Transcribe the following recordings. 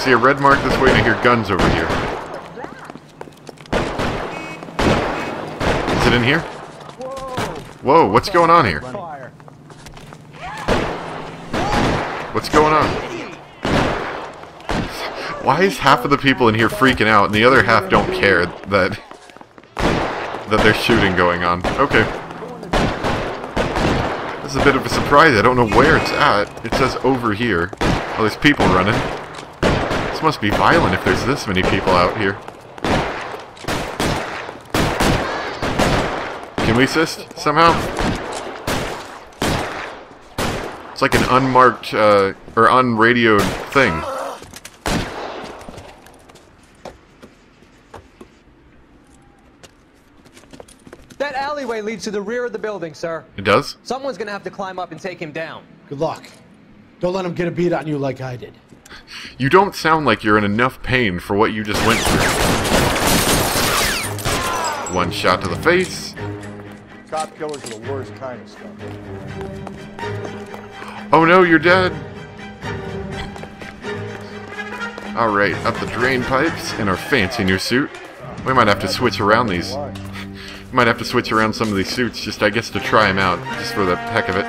See a red mark this way, and I hear guns over here. Is it in here? Whoa, what's going on here? What's going on? Why is half of the people in here freaking out, and the other half don't care that there's shooting going on? Okay. This is a bit of a surprise. I don't know where it's at. It says over here. Oh, there's people running. This must be violent if there's this many people out here. Can we assist somehow? It's like an unmarked, or unradioed thing. That alleyway leads to the rear of the building, sir. It does? Someone's gonna have to climb up and take him down. Good luck. Don't let him get a beat on you like I did. You don't sound like you're in enough pain for what you just went through. One shot to the face. Cop killers are the worst kind of stuff. Oh no, you're dead. Alright, up the drain pipes in our fancy new suit. We might have to switch around these. Might have to switch around some of these suits, just I guess to try them out, just for the heck of it.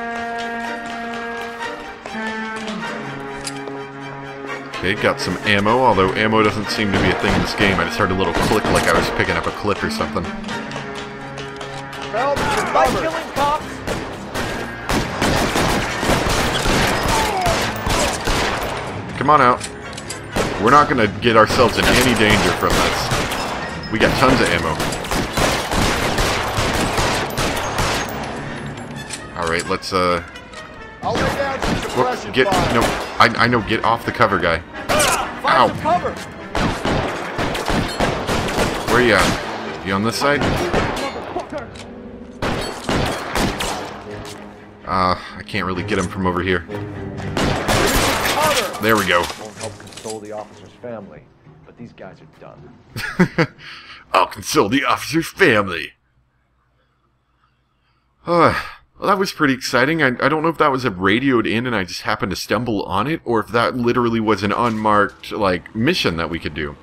Okay, got some ammo, although ammo doesn't seem to be a thing in this game. I just heard a little click like I was picking up a clip or something. Help! By killing cops! Come on out. We're not gonna get ourselves in any danger from this. We got tons of ammo. Alright, let's, I'll lay down some suppression get, fire. no, I know, get off the cover, guy. Ow! Cover! Where you at? You on this side? I can't really get him from over here. There we go. Won't help console the officer's family, but these guys are done. I'll console the officer's family. Well, that was pretty exciting. I don't know if that was a radioed in and I just happened to stumble on it, or if that literally was an unmarked, like, mission that we could do.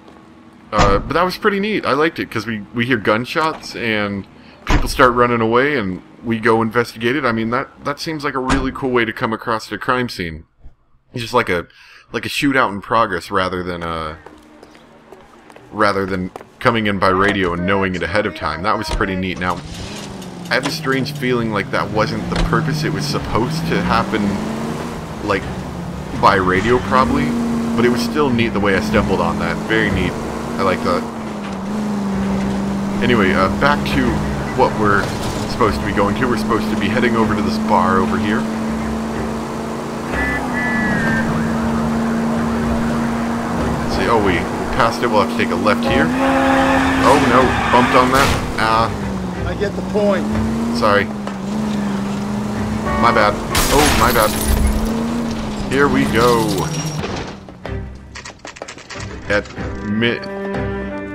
But that was pretty neat. I liked it, because we hear gunshots, and people start running away, and we go investigate it. I mean, that seems like a really cool way to come across the crime scene. It's just like a shootout in progress, rather than coming in by radio and knowing it ahead of time. That was pretty neat. Now, I have a strange feeling like that wasn't the purpose. It was supposed to happen, like, by radio probably, but it was still neat the way I stumbled on that. Very neat. I like that. Anyway, back to what we're supposed to be going to. We're supposed to be heading over to this bar over here. Let's see. Oh, we passed it. We'll have to take a left here. Oh, no. Bumped on that. I get the point. Sorry. My bad. Oh, my bad. Here we go. At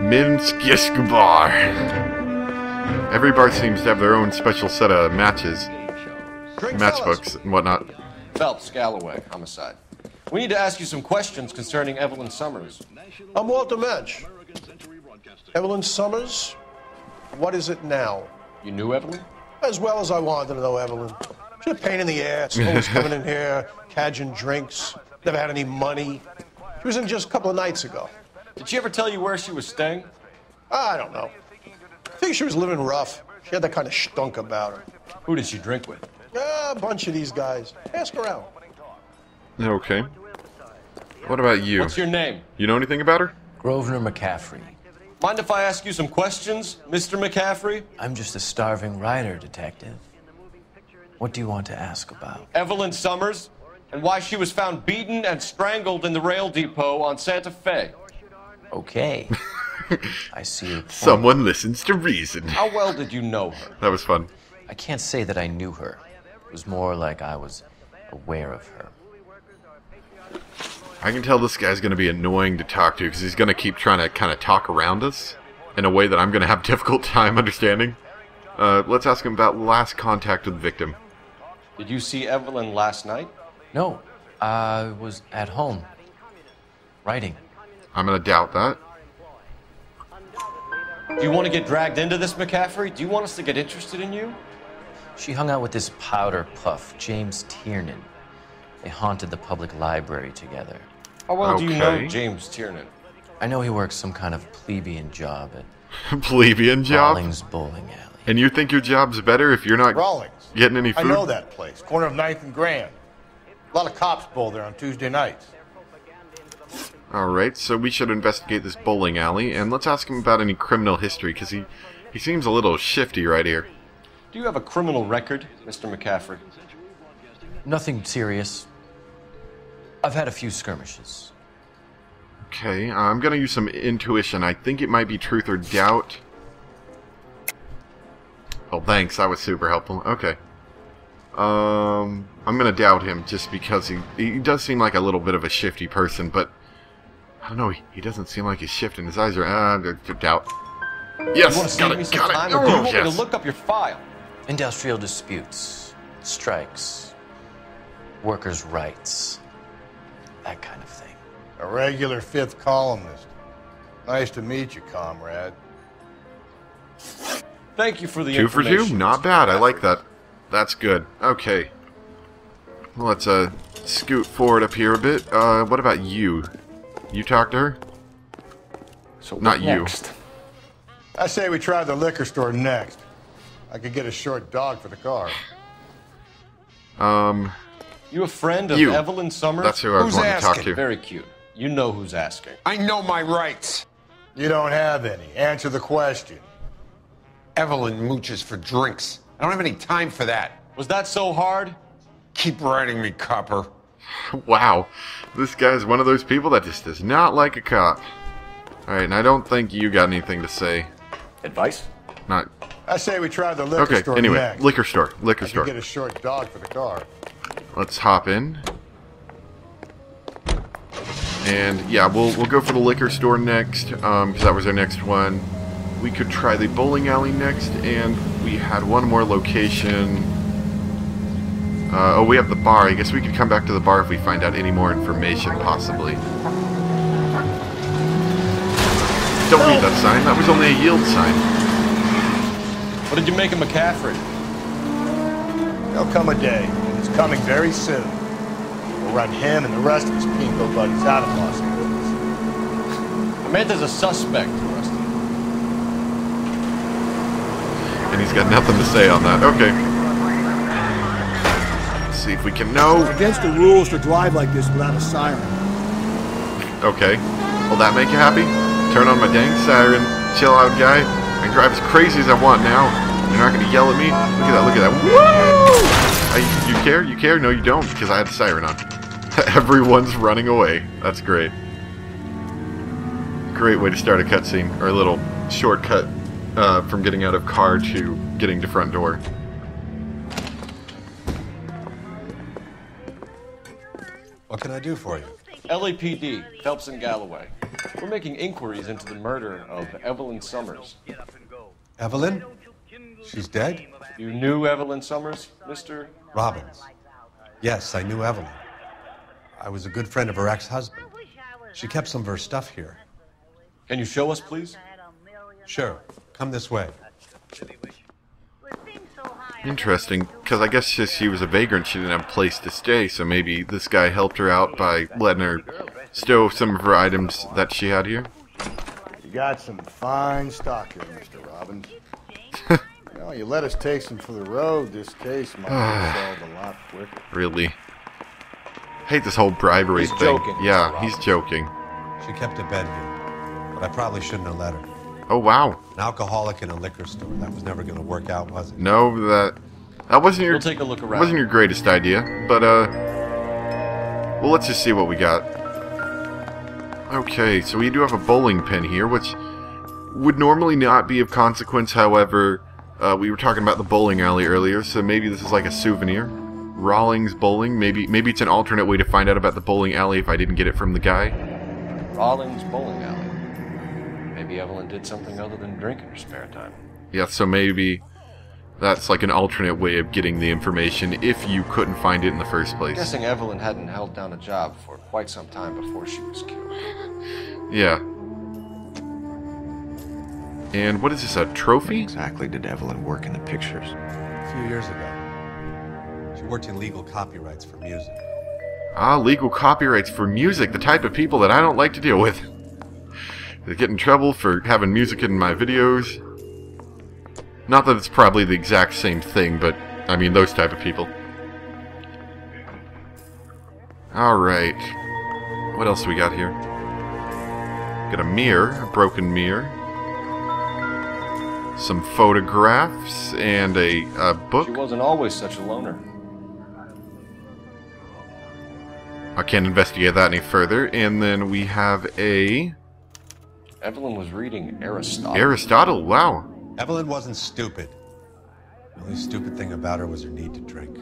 Minskisk Bar. Every bar seems to have their own special set of matches. Matchbooks and whatnot. Phelps, Galloway, homicide. We need to ask you some questions concerning Evelyn Summers. I'm Walter Mensch. Evelyn Summers? What is it now? You knew Evelyn? As well as I wanted to know Evelyn. She's a pain in the ass, always coming in here, cadging drinks, never had any money. She was in just a couple of nights ago. Did she ever tell you where she was staying? I don't know. I think she was living rough. She had that kind of stunk about her. Who did she drink with? A bunch of these guys. Ask around. Okay. What about you? What's your name? You know anything about her? Grosvenor McCaffrey. Mind if I ask you some questions, Mr. McCaffrey? I'm just a starving writer, detective. What do you want to ask about? Evelyn Summers, and why she was found beaten and strangled in the rail depot on Santa Fe. Okay. I see your point. Someone listens to reason. How well did you know her? That was fun. I can't say that I knew her. It was more like I was aware of her. I can tell this guy's going to be annoying to talk to because he's going to keep trying to kind of talk around us in a way that I'm going to have a difficult time understanding. Let's ask him about last contact with the victim. Did you see Evelyn last night? No, I was at home. Writing. I'm gonna doubt that. Do you want to get dragged into this, McCaffrey? Do you want us to get interested in you? She hung out with this powder puff, James Tiernan. They haunted the public library together. How well do you know Okay. James Tiernan? I know he works some kind of plebeian job at Plebeian job? Rawlings Bowling Alley. And you think your job's better if you're not Rawlings. getting any I food? know that place. Corner of 9th and Grand. A lot of cops bowl there on Tuesday nights. Alright, so we should investigate this bowling alley, and let's ask him about any criminal history, because he seems a little shifty right here. Do you have a criminal record, Mr. McCaffrey? Nothing serious. I've had a few skirmishes. Okay, I'm gonna use some intuition. I think it might be truth or doubt. Oh, thanks. That was super helpful. Okay. I'm gonna doubt him just because he does seem like a little bit of a shifty person, but I don't know. He doesn't seem like he's shifting. His eyes are doubt. Yes, You want to got save me it, some got time, it. or do you Oh, want me to yes. look up your file? Industrial disputes, strikes, workers' rights, that kind of thing. A regular 5th columnist. Nice to meet you, comrade. Thank you for the 2 for 2? information. Not Mr. bad. I McCaffrey. like that. That's good. Okay. Let's scoot forward up here a bit. What about you? You talk to her? So Not what you. next? I say we try the liquor store next. I could get a short dog for the car. You a friend of You. Evelyn Summers? That's who I was Who's wanting to talk asking? to. Very cute. You know who's asking. I know my rights. You don't have any. Answer the question. Evelyn mooches for drinks. I don't have any time for that. Was that so hard? Keep writing me, copper. Wow. This guy's one of those people that just does not like a cop. Alright, and I don't think you got anything to say. Advice? Not... I say we try the liquor Okay, store anyway. next. Liquor store. Liquor I could store. get a short dog for the car. Let's hop in. And yeah, we'll go for the liquor store next, because that was our next one. We could try the bowling alley next, and we had one more location. Oh, we have the bar. I guess we could come back to the bar if we find out any more information, possibly. Don't read that sign. That was only a yield sign. What did you make of McCaffrey? There'll come a day, and it's coming very soon. We'll run him and the rest of his pinko buddies out of Los Angeles. Amanda's a suspect, Rusty. And he's got nothing to say on that. Okay. Let's see if we can know. Against the rules to drive like this without a siren. Okay. Will that make you happy? Turn on my dang siren. Chill out, guy. I can drive as crazy as I want now. You're not going to yell at me? Look at that, look at that. Woo! You care? You care? No, you don't, because I had the siren on. Everyone's running away. That's great. Great way to start a cutscene, or a little shortcut from getting out of car to getting to front door. What can I do for you? LAPD, Phelps and Galloway. We're making inquiries into the murder of Evelyn Summers. Evelyn? She's dead? You knew Evelyn Summers, Mr. Robbins. Yes, I knew Evelyn. I was a good friend of her ex-husband. She kept some of her stuff here. Can you show us, please? Sure. Come this way. Interesting, because I guess she was a vagrant, she didn't have a place to stay, so maybe this guy helped her out by letting her stow some of her items that she had here. You got some fine stock here, Mr. Robbins. Well, you let us take some for the road, this case might be solved a lot quicker. Really? Hate this whole bribery He's thing. joking, Yeah, Mr. he's Robbins. joking. She kept a bed here, but I probably shouldn't have let her. Oh, wow. An alcoholic in a liquor store. That was never going to work out, was it? No, that wasn't your We'll take a look around. wasn't your greatest idea, but well, let's just see what we got. Okay, so we do have a bowling pin here, which would normally not be of consequence. However, we were talking about the bowling alley earlier, so maybe this is like a souvenir. Rawlings Bowling. Maybe it's an alternate way to find out about the bowling alley if I didn't get it from the guy. Rawlings Bowling Alley. Maybe Evelyn did something other than drink in her spare time. Yeah, so maybe That's like an alternate way of getting the information if you couldn't find it in the first I'm place. guessing Evelyn hadn't held down a job for quite some time before she was killed. Yeah. And what is this, a trophy? When exactly did Evelyn work in the pictures? A few years ago, she worked in legal copyrights for music. Ah, legal copyrights for music, the type of people that I don't like to deal with. They get in trouble for having music in my videos. Not that it's probably the exact same thing, but I mean those type of people. Alright. What else we got here? Got a mirror, a broken mirror. Some photographs and a book. She wasn't always such a loner. I can't investigate that any further. And then we have a... Evelyn was reading Aristotle. Aristotle, wow. Evelyn wasn't stupid. The only stupid thing about her was her need to drink.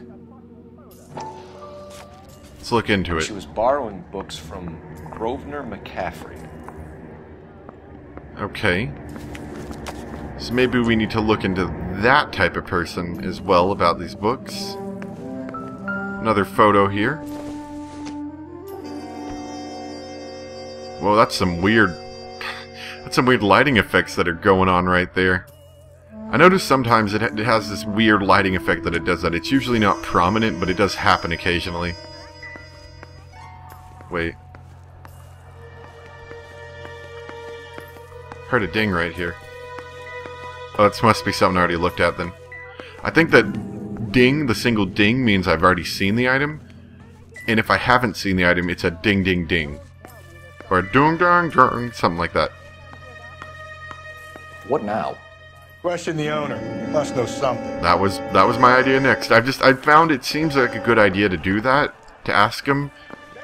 Let's look into it. She was borrowing books from Grosvenor McCaffrey. Okay. So maybe we need to look into that type of person as well about these books. Another photo here. Whoa, that's some weird... That's some weird lighting effects that are going on right there. I notice sometimes it has this weird lighting effect that it does that. It's usually not prominent, but it does happen occasionally. Wait. Heard a ding right here. Oh, this must be something I already looked at then. I think that ding, the single ding, means I've already seen the item. And if I haven't seen the item, it's a ding ding ding. Or a dung dung dung, something like that. What now? Question the owner. He must know something. That was my idea next. I found it seems like a good idea to do that, to ask him,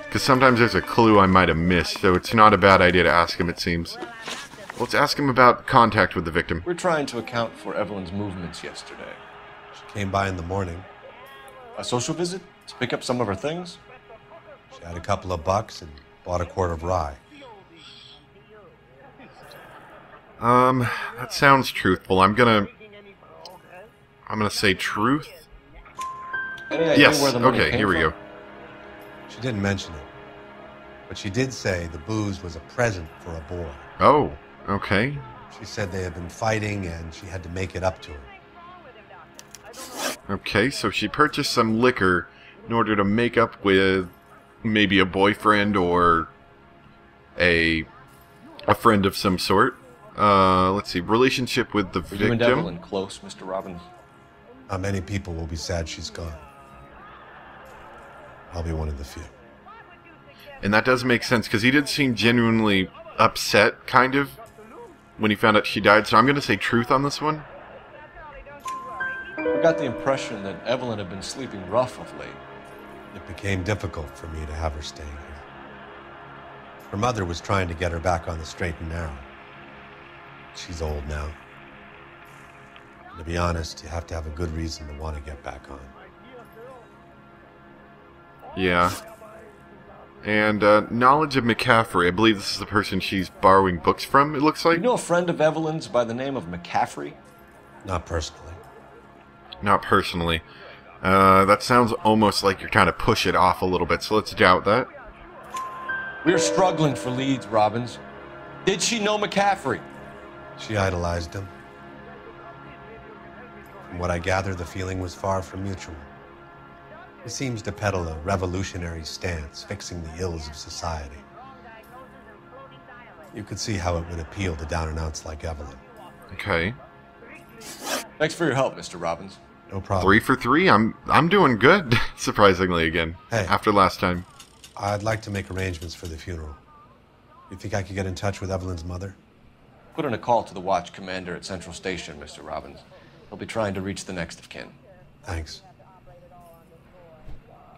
because sometimes there's a clue I might have missed, so it's not a bad idea to ask him, it seems. Let's ask him about contact with the victim. We're trying to account for Evelyn's movements yesterday. She came by in the morning. A social visit? To pick up some of her things? She had a couple of bucks and bought a quart of rye. That sounds truthful. I'm gonna say truth. Yes, okay, here we go. She didn't mention it, but she did say the booze was a present for a boy. Oh, okay. She said they had been fighting and she had to make it up to him. Okay, so she purchased some liquor in order to make up with maybe a boyfriend or a friend of some sort. Let's see, relationship with the victim. You and Evelyn close, Mr. Robbins? Many people will be sad she's gone. I'll be one of the few. And that does make sense, because he did seem genuinely upset, kind of, when he found out she died. So I'm going to say truth on this one. I got the impression that Evelyn had been sleeping rough of late. It became difficult for me to have her staying here. Her mother was trying to get her back on the straight and narrow. She's old now. And to be honest, you have to have a good reason to want to get back on. Yeah. And knowledge of McCaffrey. I believe this is the person she's borrowing books from, it looks like. You know a friend of Evelyn's by the name of McCaffrey? Not personally. Not personally. That sounds almost like you're trying to push it off a little bit, so let's doubt that. We're struggling for leads, Robbins. Did she know McCaffrey? She idolized him. From what I gather, the feeling was far from mutual. He seems to peddle a revolutionary stance, fixing the ills of society. You could see how it would appeal to down-and-outs like Evelyn. Okay. Thanks for your help, Mr. Robbins. No problem. 3 for 3. I'm doing good, surprisingly again. Hey. After last time. I'd like to make arrangements for the funeral. You think I could get in touch with Evelyn's mother? Put in a call to the watch commander at Central Station, Mr. Robbins. He'll be trying to reach the next of kin. Thanks.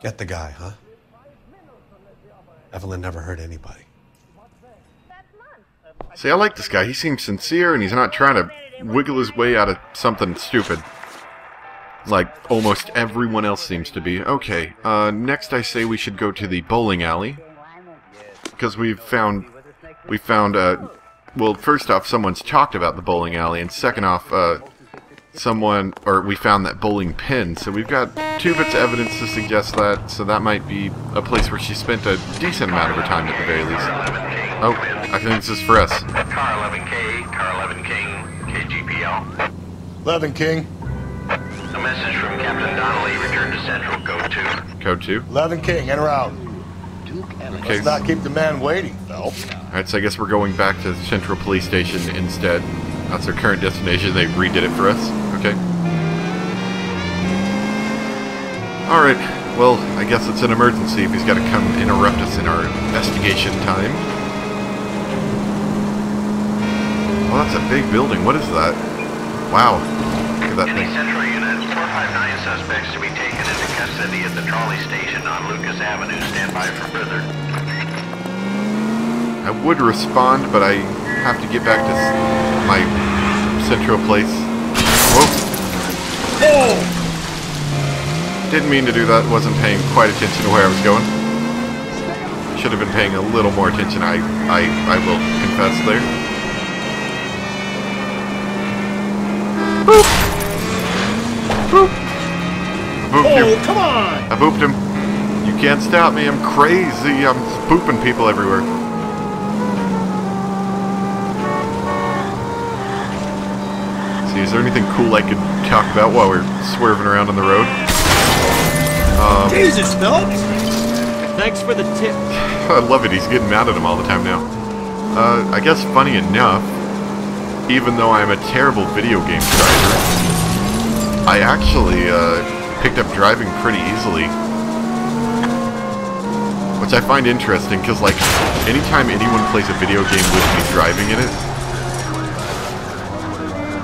Get the guy, huh? Evelyn never hurt anybody. See, I like this guy. He seems sincere, and he's not trying to wiggle his way out of something stupid. Like almost everyone else seems to be. Okay, next I say we should go to the bowling alley. Because we found, well, first off, someone's talked about the bowling alley, and second off, someone, or we found that bowling pin, so we've got 2 bits of evidence to suggest that, so that might be a place where she spent a decent amount of her time at the very least. Oh, I think this is for us. Car 11K, Car 11 King, KGPL. 11 King. A message from Captain Donnelly, return to Central, Code 2. Code 2. 11 King, enter out. Okay. Let's not keep the man waiting, Phelps. Alright, so I guess we're going back to Central Police Station instead. That's our current destination. They redid it for us. Okay. Alright, well, I guess it's an emergency if he's got to come interrupt us in our investigation time. Oh, that's a big building. What is that? Wow. Look at that thing. Central Unit, 459 suspects to be taken into custody at the trolley station on Lucas Avenue. Stand by for further. I would respond, but I have to get back to my central place. Whoa. Oh! Didn't mean to do that. Wasn't paying quite attention to where I was going. Should have been paying a little more attention. I will confess there. Boop! Boop! Booped him. Come on! I booped him. You can't stop me. I'm crazy. I'm booping people everywhere. See, is there anything cool I could talk about while we're swerving around on the road? Jesus, Phelps! Thanks for the tip. I love it. He's getting mad at him all the time now. I guess funny enough, even though I'm a terrible video game driver, I actually picked up driving pretty easily. Which I find interesting, because like, anytime anyone plays a video game with me driving in it,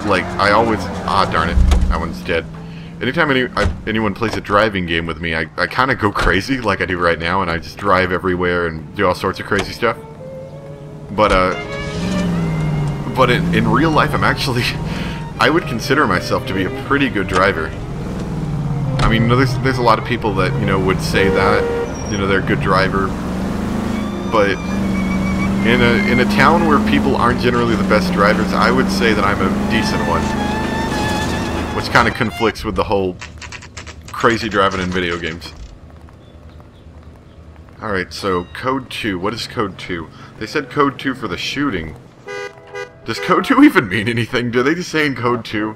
like, I always... Ah, darn it. That one's dead. Anytime anyone plays a driving game with me, I kind of go crazy, like I do right now, and I just drive everywhere and do all sorts of crazy stuff. But in real life, I'm actually... I would consider myself to be a pretty good driver. I mean, there's a lot of people that, you know, would say that, you know, they're a good driver. But in a town where people aren't generally the best drivers, I would say that I'm a decent one. Which kind of conflicts with the whole crazy driving in video games. Alright, so Code 2. What is Code 2? They said Code 2 for the shooting. Does Code 2 even mean anything? Do they just say in Code 2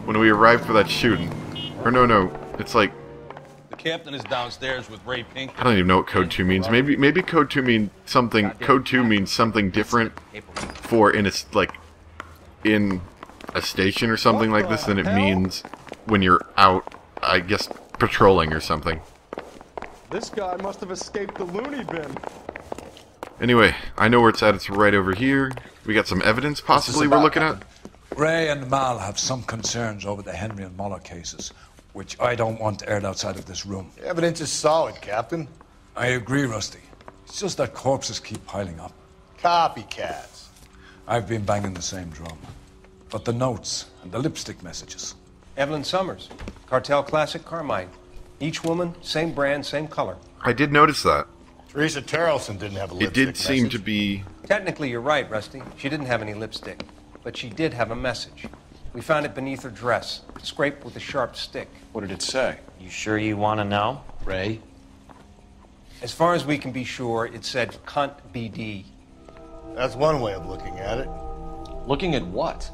when we arrived for that shooting? Or no, it's like... The captain is downstairs with Ray Pink. I don't even know what Code 2 means. Maybe Code 2 means something... Code 2 means something different for in a station or something like this than it means when you're out, I guess, patrolling or something. This guy must have escaped the loony bin. Anyway, I know where it's at. It's right over here. We got some evidence, possibly, we're looking at. Ray and Mal have some concerns over the Henry and Muller cases, which I don't want aired outside of this room. The evidence is solid, Captain. I agree, Rusty. It's just that corpses keep piling up. Copycats. I've been banging the same drum. But the notes and the lipstick messages. Evelyn Summers, Cartel Classic Carmine. Each woman, same brand, same color. I did notice that. Teresa Terrelson didn't have a lipstick It did seem to be... Technically, you're right, Rusty. She didn't have any lipstick. But she did have a message. We found it beneath her dress, scraped with a sharp stick. What did it say? You sure you want to know? Ray? As far as we can be sure, it said, cunt BD. That's one way of looking at it. Looking at what?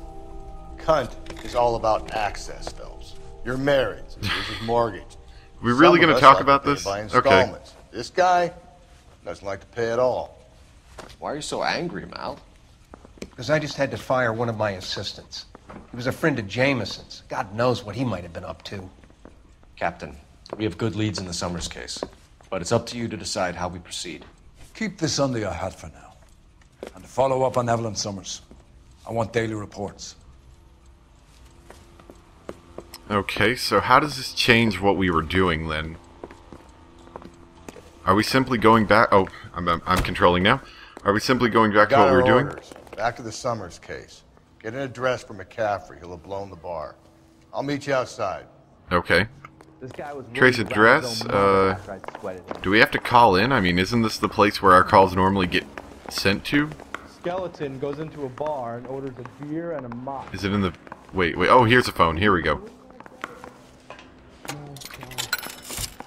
Cunt is all about access, Phelps. You're married, so here's his mortgage. We're really going to talk about this? By Okay. installments. This guy doesn't like to pay at all. Why are you so angry, Mal? Because I just had to fire one of my assistants. He was a friend of Jameson's. God knows what he might have been up to. Captain, we have good leads in the Summers case, but it's up to you to decide how we proceed. Keep this under your hat for now. And to follow up on Evelyn Summers, I want daily reports. Okay, so how does this change what we were doing then? Are we simply going back... Oh, I'm controlling now. Are we simply going back to what we were doing? Orders. Back to the Summers case. Get an address for McCaffrey. He'll have blown the bar. I'll meet you outside. Okay. This guy was Trace address, do we have to call in? I mean, isn't this the place where our calls normally get sent to? Skeleton goes into a bar and orders a beer and a mop. Is it in the Wait. Oh, here's a phone. Here we go.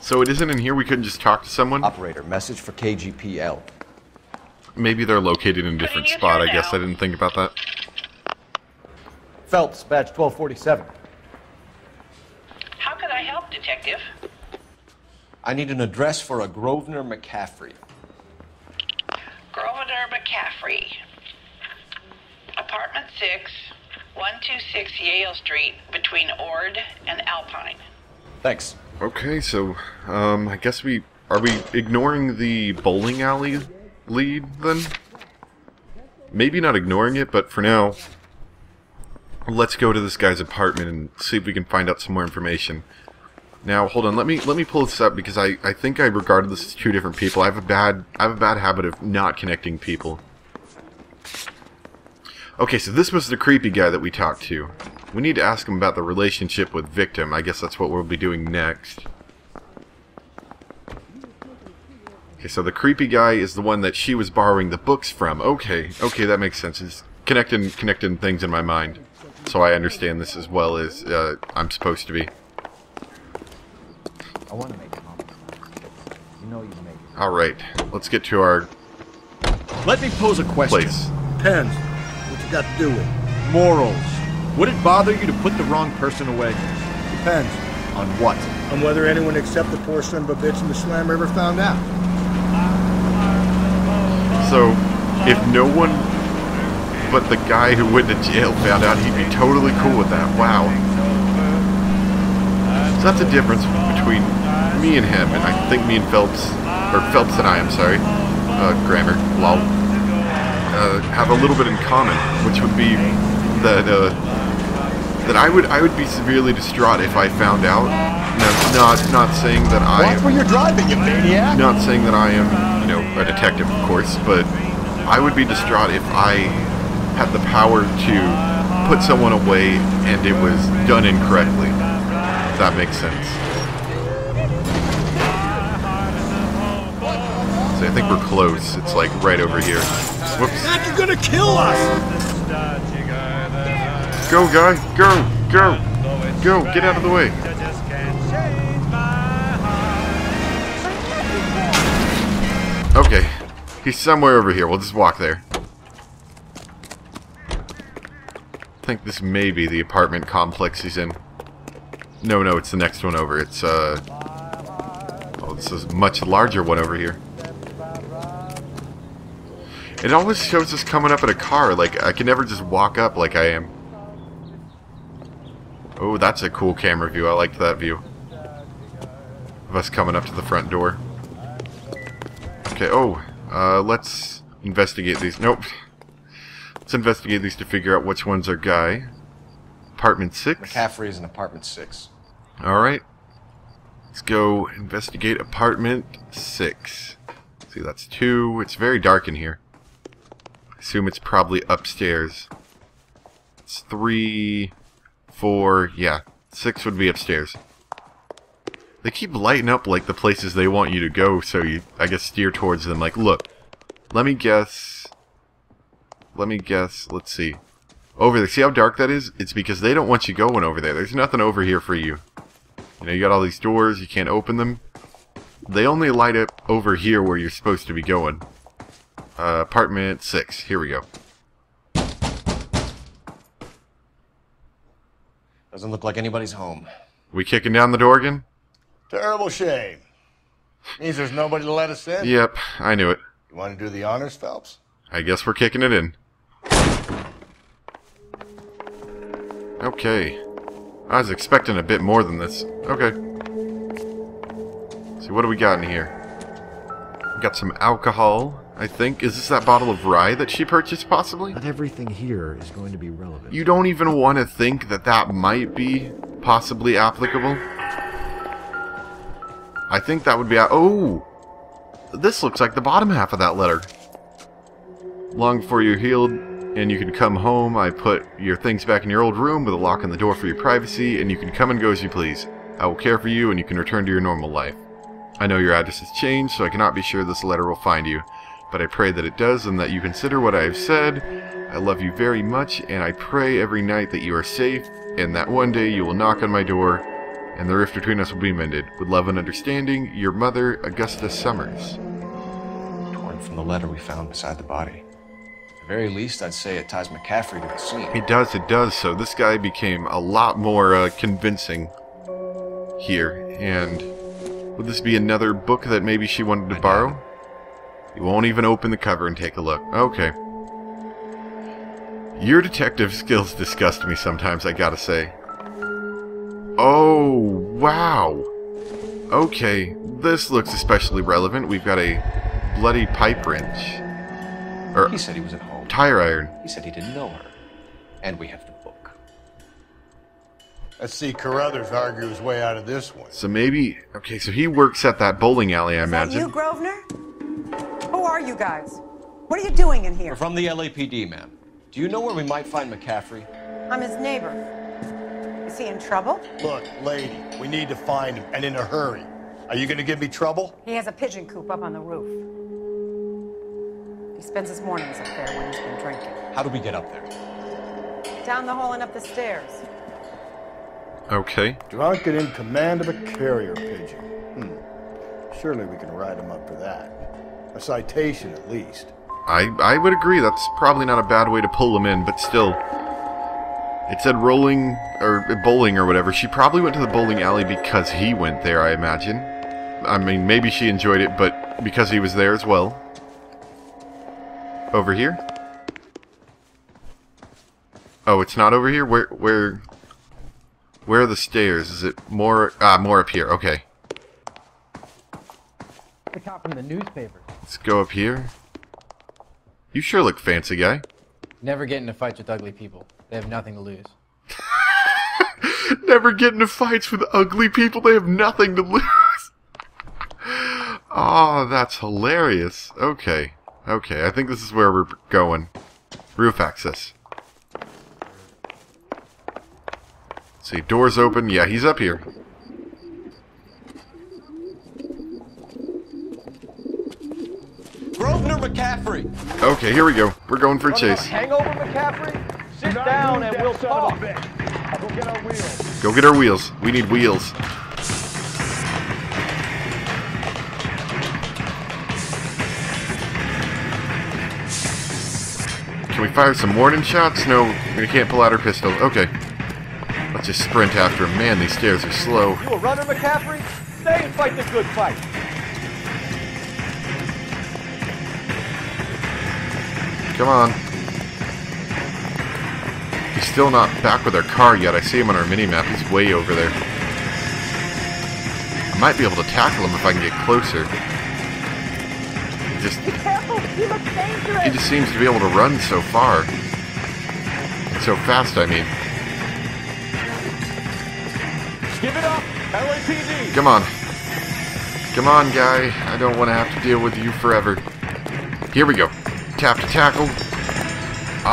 So it isn't in here? We couldn't just talk to someone? Operator, message for KGPL. Maybe they're located in a different spot. I guess I didn't think about that. Phelps, badge 1247. How can I help, Detective? I need an address for a Grosvenor McCaffrey. Grosvenor McCaffrey. Apartment 6, 126 Yale Street, between Ord and Alpine. Thanks. Okay, so, I guess are we ignoring the bowling alley lead, then? Maybe not ignoring it, but for now, let's go to this guy's apartment and see if we can find out some more information. Now, hold on, let me pull this up, because I think I regarded this as two different people. I have a bad habit of not connecting people. Okay, so this was the creepy guy that we talked to. We need to ask him about the relationship with victim. I guess that's what we'll be doing next. Okay, so the creepy guy is the one that she was borrowing the books from. Okay, that makes sense. It's connecting things in my mind, so I understand this as well as I'm supposed to be. I want to make a compromise. You know you make it. All right, let's get to our. Let me pose a question. Place. Depends. What you got to do with morals? Would it bother you to put the wrong person away? Depends. On what? On whether anyone except the poor son of a bitch in the Slam River found out. So, if no one but the guy who went to jail found out, he'd be totally cool with that. Wow. So that's the difference between me and him, and I think me and Phelps, or Phelps and I, I'm sorry, grammar, lol, have a little bit in common, which would be that I would be severely distraught if I found out. Now, not saying that I. Watch where you're driving, you maniac! Not saying that I am, a detective, of course, but I would be distraught if I had the power to put someone away and it was done incorrectly. If that makes sense. So I think we're close. It's like right over here. Whoops. Mac, you're gonna kill us! Go, guy! Go! Go! Go! Get out of the way! Okay. He's somewhere over here. We'll just walk there. I think this may be the apartment complex he's in. No, it's the next one over. It's, oh, this is a much larger one over here. It always shows us coming up in a car. Like, I can never just walk up like I am. Oh, that's a cool camera view. I liked that view. Of us coming up to the front door. Okay, let's investigate these. Nope. Let's investigate these to figure out which one's our guy. Apartment 6? McCaffrey is in apartment 6. Alright. Let's go investigate apartment 6. See, that's 2. It's very dark in here. I assume it's probably upstairs. It's 3, 4, yeah. 6 would be upstairs. They keep lighting up like the places they want you to go, so you, I guess, steer towards them. Like, look, let me guess, let's see. Over there, see how dark that is? It's because they don't want you going over there. There's nothing over here for you. You got all these doors, you can't open them. They only light up over here where you're supposed to be going. Apartment 6, here we go. Doesn't look like anybody's home. We kicking down the door again? Terrible shame. Means there's nobody to let us in. Yep, I knew it. You want to do the honors, Phelps? I guess we're kicking it in. Okay. I was expecting a bit more than this. Okay. See, what do we got in here? We got some alcohol, I think. Is this that bottle of rye that she purchased, possibly? Not everything here is going to be relevant. You don't even want to think that that might be possibly applicable? I think that would be... Oh! This looks like the bottom half of that letter. Long before you're healed and you can come home, I put your things back in your old room with a lock on the door for your privacy, and you can come and go as you please. I will care for you and you can return to your normal life. I know your address has changed, so I cannot be sure this letter will find you. but I pray that it does and that you consider what I have said. I love you very much, and I pray every night that you are safe, and that one day you will knock on my door, and the rift between us will be mended. With love and understanding, your mother, Augusta Summers. Torn from the letter we found beside the body. At the very least, I'd say it ties McCaffrey to the scene. It does. So this guy became a lot more convincing here. And would this be another book that maybe she wanted to borrow? You won't even open the cover and take a look. Okay. Your detective skills disgust me sometimes, I gotta say. Oh, wow. Okay, this looks especially relevant. We've got a bloody pipe wrench. He said he was at home. Tire iron. He said he didn't know her. And we have the book. Let's see Carruthers argue his way out of this one. So maybe... Okay, so he works at that bowling alley, I imagine. Is that you, Grosvenor? Who are you guys? What are you doing in here? We're from the LAPD, ma'am. Do you know where we might find McCaffrey? I'm his neighbor. Is he in trouble? Look, lady, we need to find him, and in a hurry. Are you gonna give me trouble? He has a pigeon coop up on the roof. He spends his mornings up there when he's been drinking. How do we get up there? Down the hall and up the stairs. Okay. Drunk and in command of a carrier pigeon. Surely we can write him up for that. A citation, at least. I would agree. That's probably not a bad way to pull him in, but still. It said rolling, or bowling or whatever. She probably went to the bowling alley because he went there, I imagine. I mean, maybe she enjoyed it, but because he was there as well. Over here? Oh, it's not over here? Where are the stairs? Is it more up here. Okay. The cop from the newspaper. Let's go up here. You sure look fancy, guy. Never get into fights with ugly people. They have nothing to lose. Never get into fights with ugly people. They have nothing to lose. Oh, that's hilarious. Okay. Okay, I think this is where we're going. Roof access. Let's see, doors open. Yeah, he's up here. Grosvenor McCaffrey. Okay, here we go. We're going for a chase. Hangover, McCaffrey? Sit down and we'll talk. Go get our wheels. Go get our wheels. We need wheels. Can we fire some warning shots? No, we can't pull out our pistol. Okay. Let's just sprint after him. Man, these stairs are slow. You a runner, McCaffrey? Stay and fight the good fight. Come on. He's still not back with our car yet. I see him on our mini-map. He's way over there. I might be able to tackle him if I can get closer. Be careful! He looks dangerous! He just seems to be able to run so far. So fast, I mean. Give it up, LAPD! Come on. Come on, guy. I don't want to have to deal with you forever. Here we go. Tap to tackle.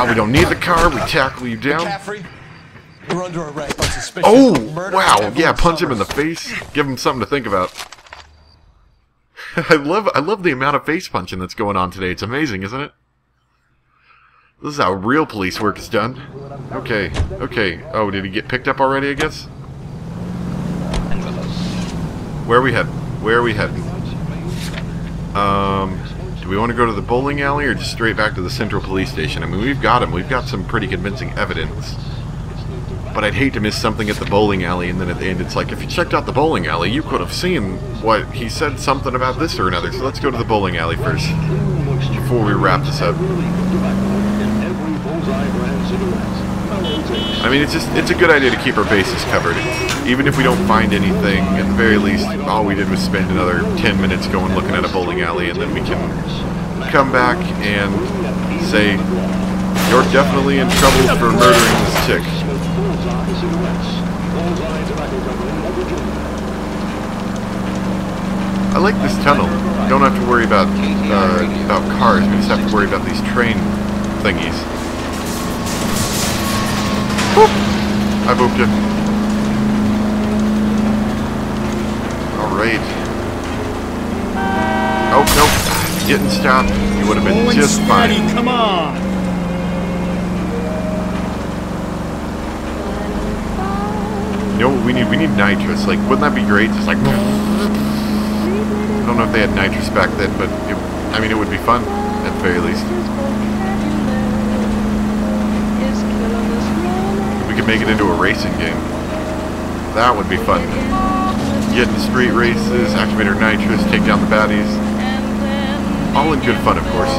We don't need the car. We tackle you down. McCaffrey, you're under arrest on suspicion Oh, of murder. wow. Yeah, punch him in the face. Give him something to think about. I love the amount of face punching that's going on today. It's amazing, isn't it? This is how real police work is done. Okay, okay. Oh, did he get picked up already, I guess? Where are we heading? Where are we heading? Do we want to go to the bowling alley or just straight back to the Central Police Station? I mean, we've got him. We've got some pretty convincing evidence. But I'd hate to miss something at the bowling alley, and then at the end it's like, if you checked out the bowling alley, you could have seen what he said something about this or another. So let's go to the bowling alley first, before we wrap this up. I mean, it's a good idea to keep our bases covered. Even if we don't find anything, at the very least, all we did was spend another 10 minutes going looking at a bowling alley, and then we can come back and say, you're definitely in trouble for murdering this chick. I like this tunnel. You don't have to worry about cars. We just have to worry about these train thingies. Boop. I booped it. Alright. Oh, nope. Getting stopped. would have been just fine. Come on. You know what we need? We need nitrous. Like, wouldn't that be great? Just like, I don't know if they had nitrous back then, but I mean, it would be fun at the very least. We could make it into a racing game. That would be fun. Get into street races, activator nitrous, take down the baddies. All in good fun, of course.